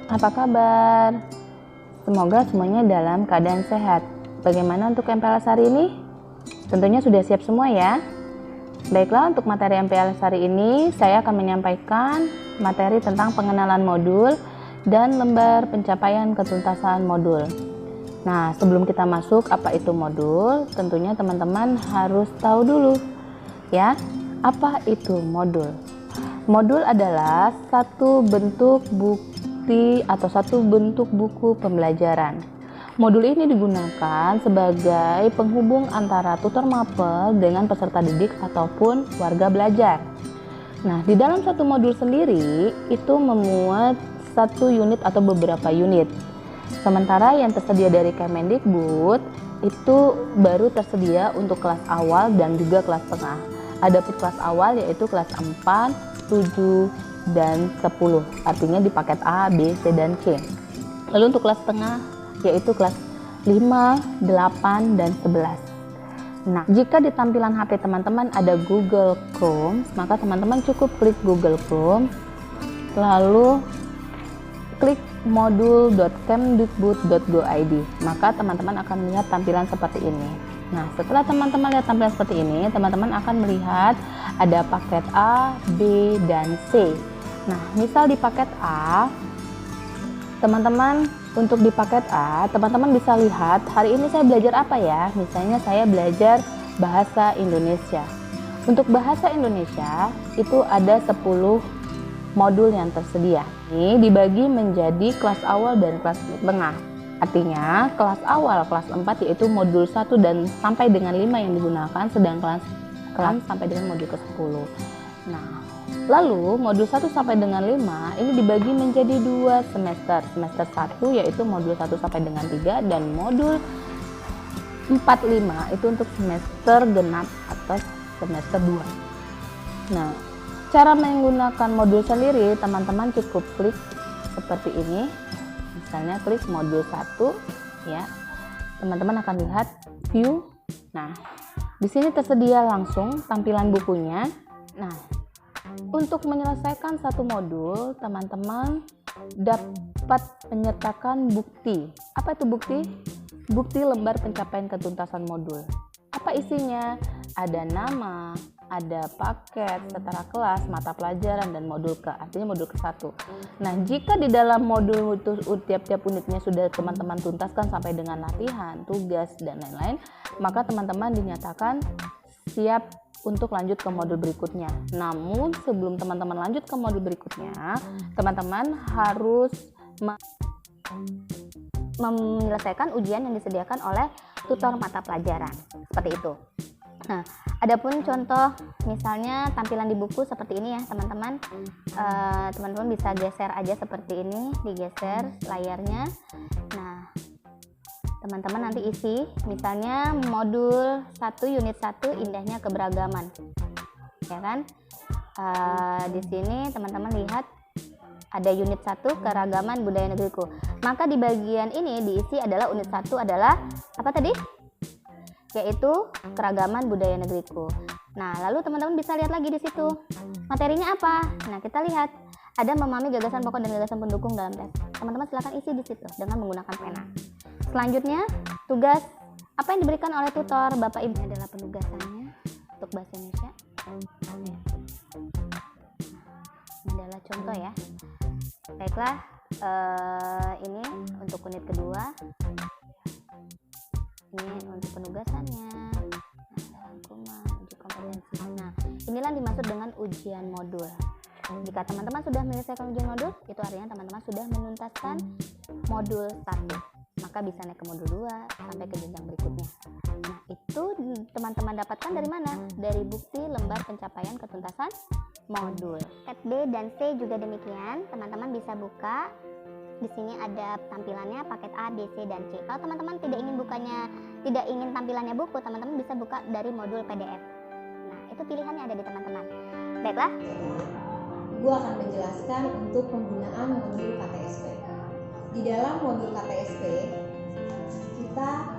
Apa kabar? Semoga semuanya dalam keadaan sehat. Bagaimana untuk MPLS hari ini? Tentunya sudah siap semua ya? Baiklah, untuk materi MPLS hari ini saya akan menyampaikan materi tentang pengenalan modul dan lembar pencapaian ketuntasan modul. Nah, sebelum kita masuk apa itu modul, tentunya teman-teman harus tahu dulu ya, apa itu modul. Modul adalah satu bentuk bukti atau satu bentuk buku pembelajaran. Modul ini digunakan sebagai penghubung antara tutor mapel dengan peserta didik ataupun warga belajar. Nah, di dalam satu modul sendiri itu memuat satu unit atau beberapa unit. Sementara yang tersedia dari Kemendikbud itu baru tersedia untuk kelas awal dan juga kelas tengah. Adapun kelas awal yaitu kelas 4, 7, dan 10. Artinya di paket A, B, C, dan C. Lalu untuk kelas tengah yaitu kelas 5, 8, dan 11. Nah, jika di tampilan HP teman-teman ada Google Chrome, maka teman-teman cukup klik Google Chrome, lalu klik modul.kemdikbud.go.id, maka teman-teman akan melihat tampilan seperti ini. Nah, setelah teman-teman lihat tampilan seperti ini, teman-teman akan melihat ada paket A, B, dan C. Nah, misal di paket A, teman-teman untuk di paket A, teman-teman bisa lihat hari ini saya belajar apa ya. Misalnya saya belajar bahasa Indonesia. Untuk bahasa Indonesia itu ada 10 modul yang tersedia. Ini dibagi menjadi kelas awal dan kelas tengah. Artinya kelas awal kelas 4 yaitu modul 1 dan sampai dengan 5 yang digunakan, sedang kelas sampai dengan modul ke-10. Nah, lalu modul 1 sampai dengan 5 ini dibagi menjadi 2 semester. Semester 1 yaitu modul 1 sampai dengan 3 dan modul 4-5 itu untuk semester genap atau semester 2. Nah, cara menggunakan modul sendiri, teman-teman cukup klik seperti ini. Misalnya klik modul 1 ya. Teman-teman akan lihat view. Nah, di sini tersedia langsung tampilan bukunya. Nah, untuk menyelesaikan satu modul, teman-teman dapat menyertakan bukti. Apa itu bukti? Bukti lembar pencapaian ketuntasan modul. Apa isinya? Ada nama, ada paket, setara kelas, mata pelajaran, dan modul ke, artinya modul ke-1. Nah, jika di dalam modul itu tiap-tiap unitnya sudah teman-teman tuntaskan sampai dengan latihan, tugas, dan lain-lain, maka teman-teman dinyatakan siap untuk lanjut ke modul berikutnya. Namun, sebelum teman-teman lanjut ke modul berikutnya, teman-teman harus menyelesaikan ujian yang disediakan oleh tutor mata pelajaran. Seperti itu. Nah, adapun contoh misalnya tampilan di buku seperti ini ya teman-teman. Teman-teman bisa geser aja seperti ini, digeser layarnya. Nah, teman-teman nanti isi misalnya modul 1 unit 1 indahnya keberagaman. Ya kan? Di sini teman-teman lihat ada unit 1 keragaman budaya negeriku. Maka di bagian ini diisi adalah unit 1 adalah apa tadi? Yaitu keragaman budaya negeriku. Nah, lalu teman-teman bisa lihat lagi di situ. Materinya apa? Nah, kita lihat ada memahami gagasan pokok dan gagasan pendukung dalam tes. Teman-teman silakan isi di situ dengan menggunakan pena. Selanjutnya, tugas apa yang diberikan oleh tutor Bapak Ibu adalah penugasannya untuk bahasa Indonesia. Ini adalah contoh ya. Baiklah, ini untuk unit kedua. Ini untuk penugasannya. Nah, rangkuman, uji kompetensi. Nah, inilah dimaksud dengan ujian modul. Jika teman-teman sudah menyelesaikan ujian modul, itu artinya teman-teman sudah menuntaskan modul 1. Maka bisa naik ke modul 2 sampai ke jenjang berikutnya. Nah, itu teman-teman dapatkan dari mana? Dari bukti lembar pencapaian ketuntasan modul. Paket B dan C juga demikian. Teman-teman bisa buka. Di sini ada tampilannya paket A, B, C, dan C. Kalau teman-teman tidak ingin tampilannya buku, teman-teman bisa buka dari modul PDF. Nah, itu pilihannya ada di teman-teman. Baiklah. Gue akan menjelaskan untuk penggunaan modul KTSP. Di dalam modul KTSP, kita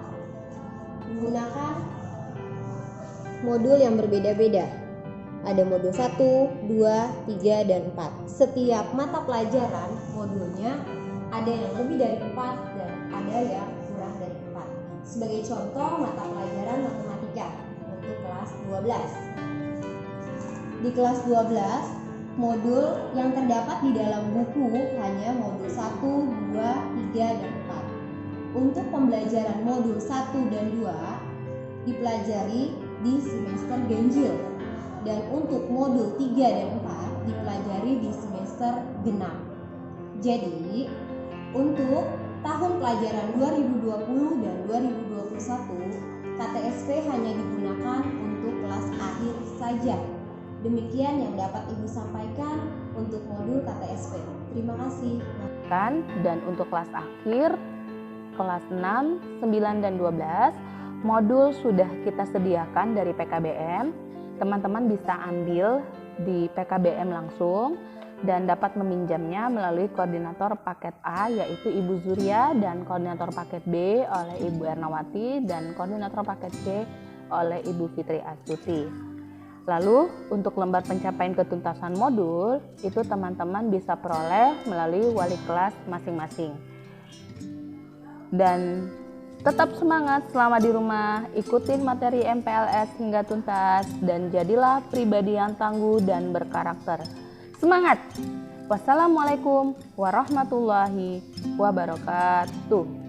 menggunakan modul yang berbeda-beda. Ada modul 1, 2, 3, dan 4. Setiap mata pelajaran modulnya ada yang lebih dari 4 dan ada yang kurang dari 4. Sebagai contoh, mata pelajaran matematika untuk kelas 12. Di kelas 12, modul yang terdapat di dalam buku hanya modul 1, 2, 3, dan 4. Untuk pembelajaran modul 1 dan 2 dipelajari di semester ganjil, dan untuk modul 3 dan 4 dipelajari di semester genap. Jadi, untuk tahun pelajaran 2020 dan 2021, KTSP hanya digunakan untuk kelas akhir saja. Demikian yang dapat Ibu sampaikan untuk modul KTSP. Terima kasih. Dan untuk kelas akhir, kelas 6, 9, dan 12, modul sudah kita sediakan dari PKBM. Teman-teman bisa ambil di PKBM langsung dan dapat meminjamnya melalui koordinator paket A yaitu Ibu Zuria, dan koordinator paket B oleh Ibu Ernawati, dan koordinator paket C oleh Ibu Fitri Astuti. Lalu untuk lembar pencapaian ketuntasan modul itu teman-teman bisa peroleh melalui wali kelas masing-masing. Dan tetap semangat selama di rumah, ikutin materi MPLS hingga tuntas, dan jadilah pribadi yang tangguh dan berkarakter. Semangat! Wassalamualaikum warahmatullahi wabarakatuh.